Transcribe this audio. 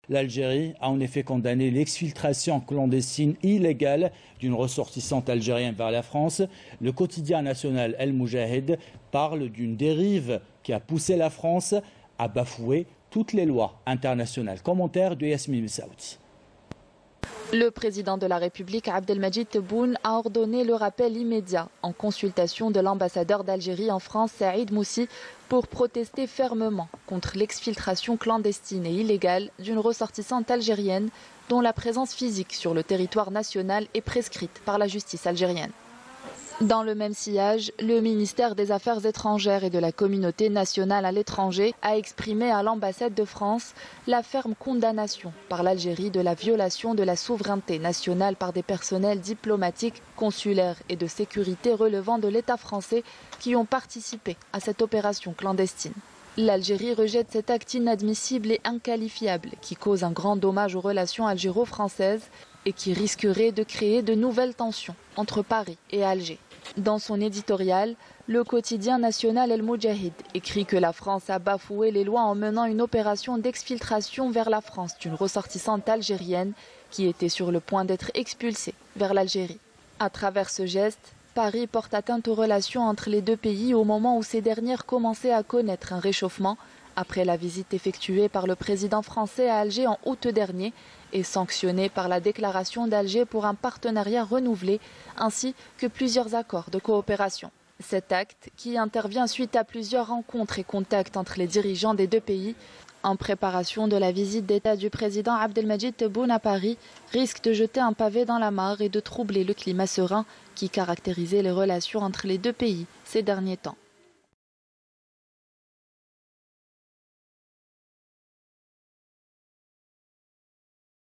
L'Algérie a en effet condamné l'exfiltration clandestine illégale d'une ressortissante algérienne vers la France. Le quotidien national El Moujahid parle d'une dérive qui a poussé la France à bafouer toutes les lois internationales. Commentaire de Yasmine Messaoudi. Le président de la République, Abdelmadjid Tebboune, a ordonné le rappel immédiat en consultation de l'ambassadeur d'Algérie en France, Saïd Moussi, pour protester fermement contre l'exfiltration clandestine et illégale d'une ressortissante algérienne dont la présence physique sur le territoire national est prescrite par la justice algérienne. Dans le même sillage, le ministère des Affaires étrangères et de la communauté nationale à l'étranger a exprimé à l'ambassade de France la ferme condamnation par l'Algérie de la violation de la souveraineté nationale par des personnels diplomatiques, consulaires et de sécurité relevant de l'État français qui ont participé à cette opération clandestine. L'Algérie rejette cet acte inadmissible et inqualifiable qui cause un grand dommage aux relations algéro-françaises et qui risquerait de créer de nouvelles tensions entre Paris et Alger. Dans son éditorial, le quotidien national El Moujahid écrit que la France a bafoué les lois en menant une opération d'exfiltration vers la France d'une ressortissante algérienne qui était sur le point d'être expulsée vers l'Algérie. À travers ce geste, Paris porte atteinte aux relations entre les deux pays au moment où ces dernières commençaient à connaître un réchauffement après la visite effectuée par le président français à Alger en août dernier et sanctionnée par la déclaration d'Alger pour un partenariat renouvelé ainsi que plusieurs accords de coopération. Cet acte, qui intervient suite à plusieurs rencontres et contacts entre les dirigeants des deux pays, en préparation de la visite d'État du président Abdelmadjid Tebboune à Paris, risque de jeter un pavé dans la mare et de troubler le climat serein qui caractérisait les relations entre les deux pays ces derniers temps.